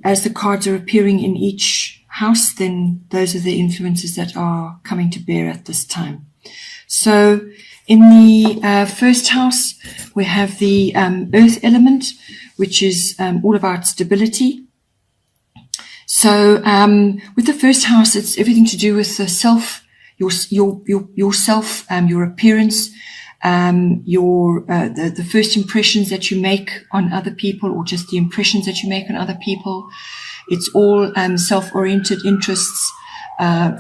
as the cards are appearing in each house, then those are the influences that are coming to bear at this time. So in the first house, we have the earth element, which is all about stability. So with the first house, it's everything to do with the self, yourself, your appearance, the first impressions that you make on other people, or just the impressions that you make on other people. It's all self-oriented interests,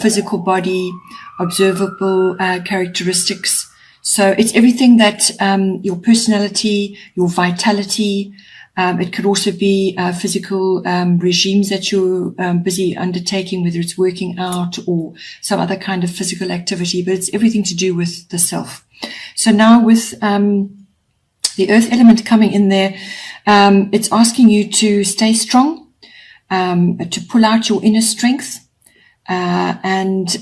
physical body, observable characteristics. So it's everything that your personality, your vitality. It could also be physical regimes that you're busy undertaking, whether it's working out or some other kind of physical activity, but it's everything to do with the self. So now with the earth element coming in there, it's asking you to stay strong, to pull out your inner strength, and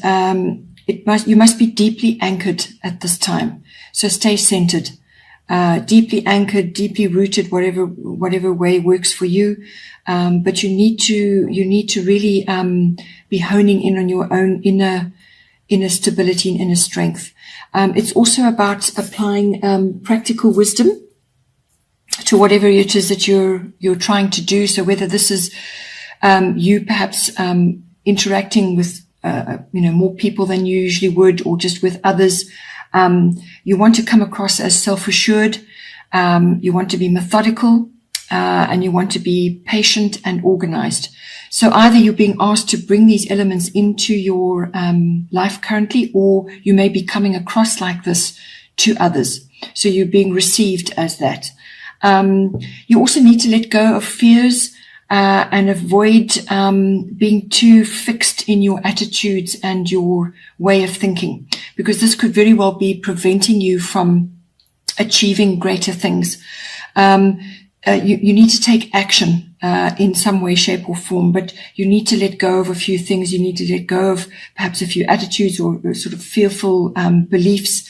you must be deeply anchored at this time. So stay centered. Deeply anchored, deeply rooted, whatever way works for you. But you need to really be honing in on your own inner stability and inner strength. It's also about applying practical wisdom to whatever it is that you're trying to do. So whether this is you perhaps interacting with more people than you usually would, or just with others. You want to come across as self-assured, you want to be methodical, and you want to be patient and organized. So either you're being asked to bring these elements into your life currently, or you may be coming across like this to others. So you're being received as that. You also need to let go of fears and avoid being too fixed in your attitudes and your way of thinking, because this could very well be preventing you from achieving greater things. You need to take action in some way, shape or form, but you need to let go of a few things. You need to let go of perhaps a few attitudes or sort of fearful beliefs,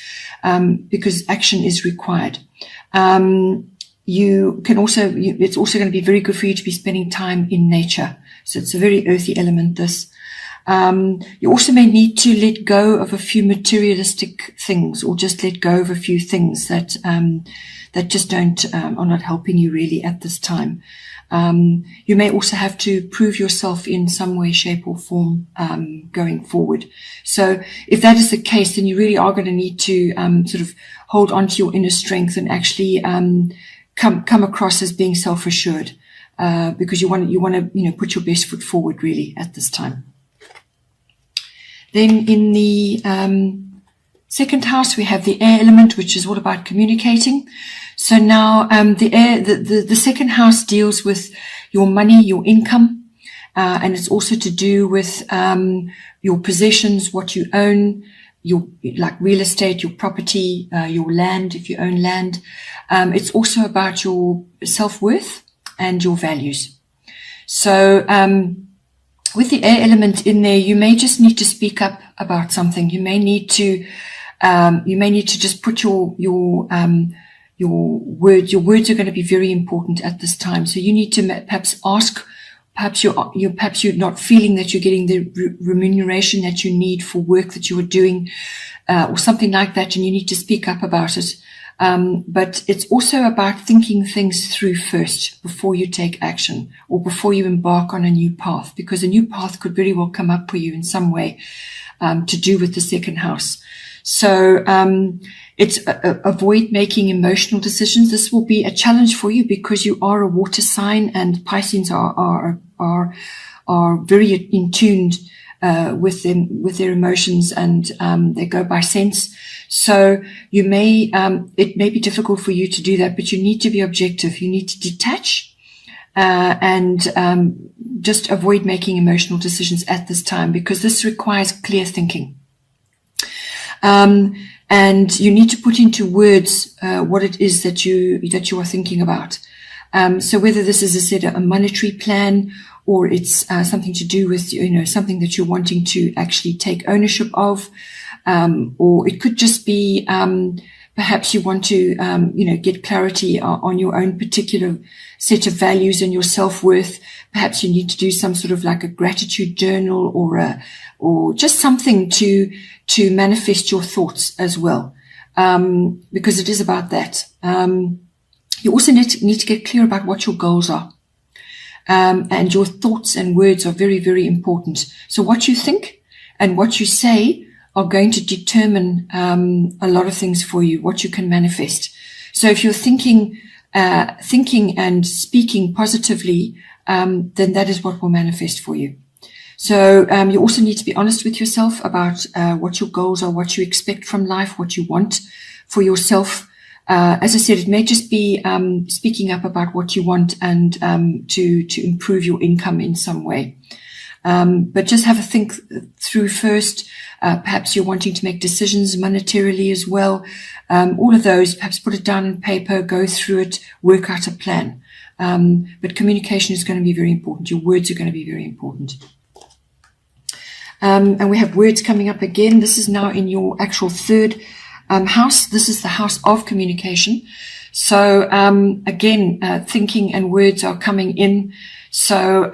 because action is required. You can also, it's also going to be very good for you to be spending time in nature. So it's a very earthy element, this. You also may need to let go of a few materialistic things, or just let go of a few things that just are not helping you really at this time. You may also have to prove yourself in some way, shape or form, going forward. So if that is the case, then you really are going to need to, sort of hold on to your inner strength and actually, come across as being self-assured, because you want to, put your best foot forward really at this time. Then in the second house, we have the air element, which is all about communicating. So now the second house deals with your money, your income, and it's also to do with your possessions, what you own, like real estate, your property, your land, if you own land. It's also about your self-worth and your values. So with the air element in there, you may just need to speak up about something. You may need to just put your words. Your words are going to be very important at this time. So you need to perhaps ask. Perhaps you're not feeling that you're getting the remuneration that you need for work that you are doing, or something like that, and you need to speak up about it. But it's also about thinking things through first before you take action, or before you embark on a new path, because a new path could very well come up for you in some way, to do with the second house. So, avoid making emotional decisions. This will be a challenge for you because you are a water sign, and Pisces are very in tuned, with their emotions, and, they go by sense. So you may, it may be difficult for you to do that, but you need to be objective. You need to detach, and just avoid making emotional decisions at this time, because this requires clear thinking. And you need to put into words what it is that you are thinking about. So whether this is, as I said, a monetary plan, or it's something to do with something that you're wanting to actually take ownership of, or it could just be Perhaps you want to, get clarity on your own particular set of values and your self-worth. Perhaps you need to do some sort of like a gratitude journal or just something to manifest your thoughts as well. Because it is about that. You also need to get clear about what your goals are. And your thoughts and words are very, very important. So what you think and what you say are going to determine a lot of things for you, what you can manifest. So if you're thinking and speaking positively, then that is what will manifest for you. So you also need to be honest with yourself about what your goals are, what you expect from life, what you want for yourself. As I said, it may just be speaking up about what you want and to improve your income in some way. But just have a think through first. Perhaps you're wanting to make decisions monetarily as well. All of those, perhaps put it down on paper, go through it, work out a plan. But communication is going to be very important. Your words are going to be very important. And we have words coming up again. This is now in your actual third house. This is the house of communication. So again, thinking and words are coming in. So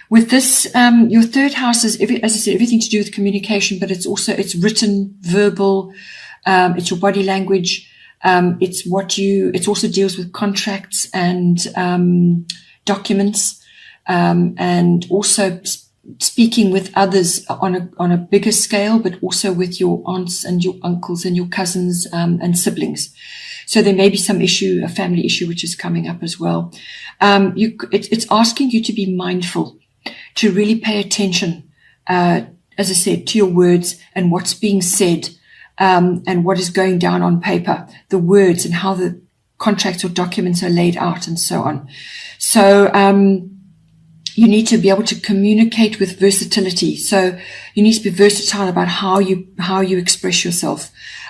with this, your third house is, as I said, everything to do with communication, but it's written, verbal, it's your body language, it also deals with contracts and documents, and also speaking with others on a bigger scale, but also with your aunts and your uncles and your cousins and siblings. So there may be some issue, a family issue, which is coming up as well. It's asking you to be mindful, to really pay attention, as I said, to your words and what's being said, and what is going down on paper, the words and how the contracts or documents are laid out and so on. So, you need to be able to communicate with versatility. So you need to be versatile about how you express yourself.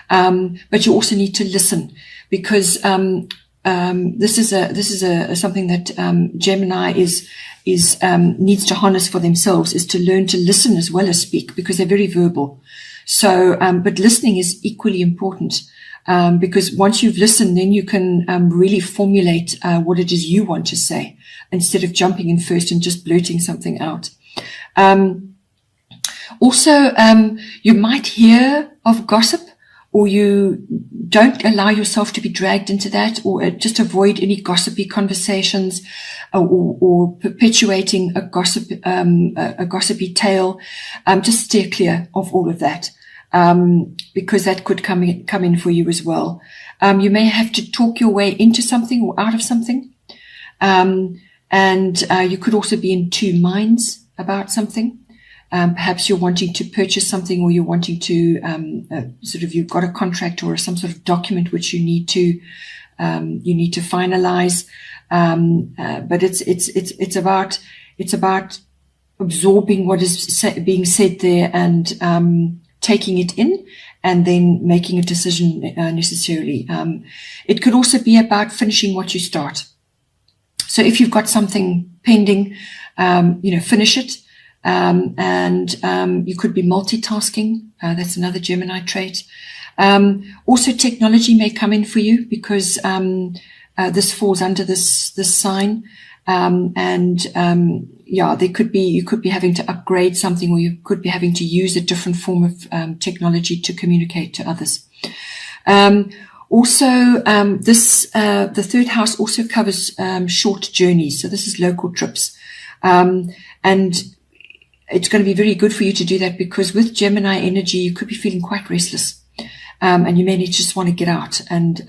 But you also need to listen, because this is something that Gemini needs to harness for themselves, is to learn to listen as well as speak, because they're very verbal. So but listening is equally important, because once you've listened, then you can really formulate what it is you want to say, instead of jumping in first and just blurting something out. Also, you might hear of gossip, or you don't allow yourself to be dragged into that, or just avoid any gossipy conversations, or perpetuating a gossipy tale. Just steer clear of all of that, because that could come in for you as well. You may have to talk your way into something or out of something. And you could also be in two minds about something. Perhaps you're wanting to purchase something, or you're wanting to you've got a contract or some sort of document which you need to finalize. But it's about absorbing what is being said there and taking it in, and then making a decision necessarily. It could also be about finishing what you start. So if you've got something pending, finish it. And you could be multitasking. That's another Gemini trait. Also technology may come in for you, because this falls under this sign. You could be having to upgrade something, or you could be having to use a different form of technology to communicate to others. The third house also covers short journeys. So this is local trips. And it's going to be very good for you to do that, because with Gemini energy, you could be feeling quite restless. And you may just want to get out and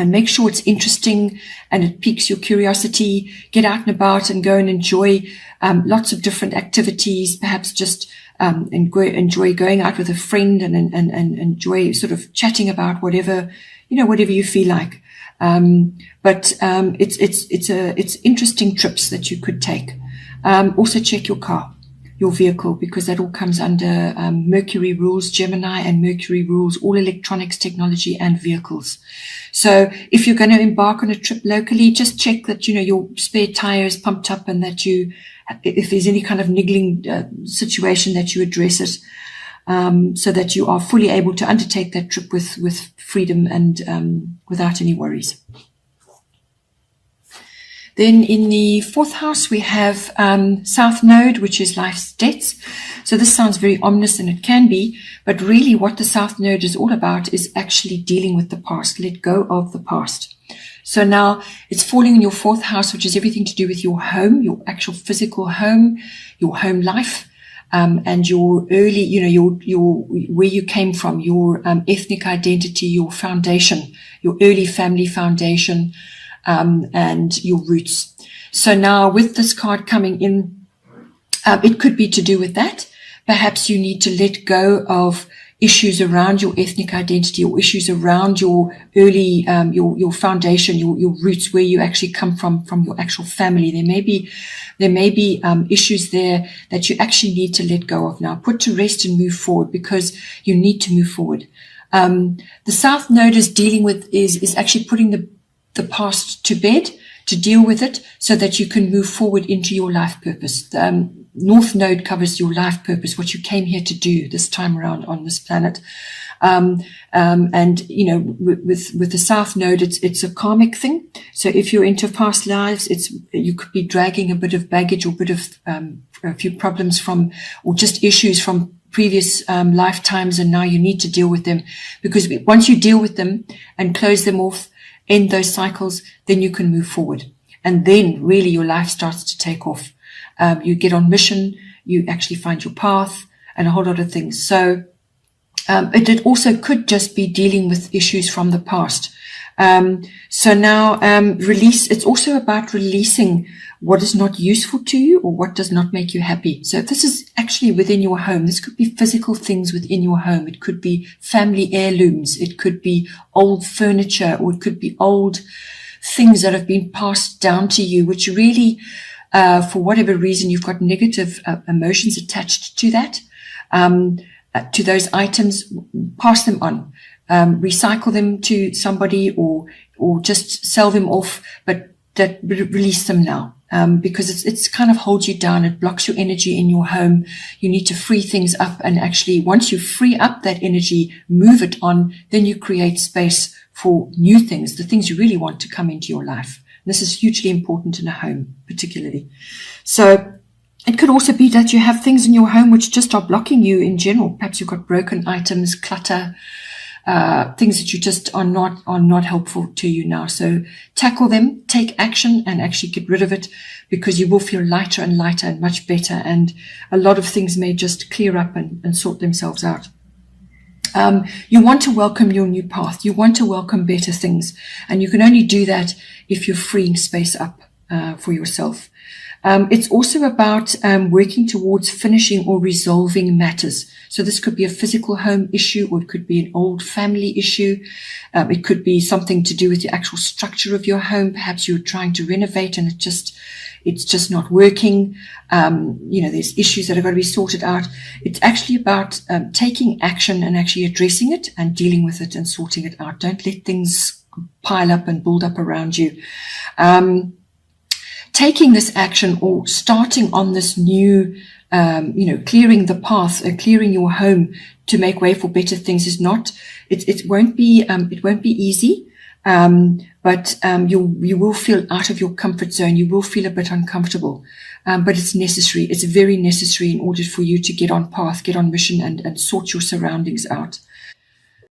make sure it's interesting and it piques your curiosity. Get out and about and go and enjoy lots of different activities. Perhaps just enjoy going out with a friend and enjoy sort of chatting about whatever you feel like. But it's interesting trips that you could take. Also check your car, your vehicle, because that all comes under Mercury rules Gemini, and Mercury rules all electronics, technology, and vehicles. So if you're going to embark on a trip locally, just check that your spare tire is pumped up, and that if there's any kind of niggling situation, that you address it. so that you are fully able to undertake that trip with freedom and without any worries. Then in the 4th house, we have South Node, which is life's debts. So this sounds very ominous, and it can be, but really what the South Node is all about is actually dealing with the past. Let go of the past. So now it's falling in your 4th house, which is everything to do with your home, your actual physical home, your home life, and your early, your where you came from, your ethnic identity, your foundation, your early family foundation, and your roots. So now with this card coming in, it could be to do with that. Perhaps you need to let go of issues around your ethnic identity, or issues around your early, your foundation, your roots, where you actually come from your actual family. There may be issues there that you actually need to let go of now. Put to rest and move forward, because you need to move forward. The South Node is dealing with, is actually putting the past to bed, to deal with it, so that you can move forward into your life purpose. The North Node covers your life purpose, what you came here to do this time around on this planet. And with the South Node, it's a karmic thing. So if you're into past lives, you could be dragging a bit of baggage, or a bit of a few problems from, or just issues from previous lifetimes, and now you need to deal with them, because once you deal with them and close them off, end those cycles, then you can move forward. And then really your life starts to take off. You get on mission, you actually find your path, and a whole lot of things. So it also could just be dealing with issues from the past. So now release, it's also about releasing what is not useful to you, or what does not make you happy. So this is actually within your home. This could be physical things within your home. It could be family heirlooms. It could be old furniture, or it could be old things that have been passed down to you, which really, for whatever reason, you've got negative emotions attached to that, to those items. Pass them on. Recycle them to somebody, or just sell them off, but release them now. Because it's kind of holds you down. It blocks your energy in your home. You need to free things up, and actually once you free up that energy, move it on, then you create space for new things, the things you really want to come into your life. This is hugely important in a home, particularly. So it could also be that you have things in your home which just are blocking you in general. Perhaps you've got broken items, clutter, things that you just are not helpful to you now. So tackle them, take action, and actually get rid of it, because you will feel lighter and lighter and much better. And a lot of things may just clear up and sort themselves out. You want to welcome your new path. You want to welcome better things. And you can only do that if you're freeing space up for yourself. It's also about working towards finishing or resolving matters. So this could be a physical home issue, or it could be an old family issue. It could be something to do with the actual structure of your home. Perhaps you're trying to renovate and it's just not working. There's issues that are going to be sorted out. It's actually about taking action and actually addressing it and dealing with it and sorting it out. Don't let things pile up and build up around you. Taking this action, or starting on this new, clearing the path, clearing your home to make way for better things it won't be easy. But you will feel out of your comfort zone. You will feel a bit uncomfortable. But it's necessary. It's very necessary in order for you to get on path, get on mission, and sort your surroundings out.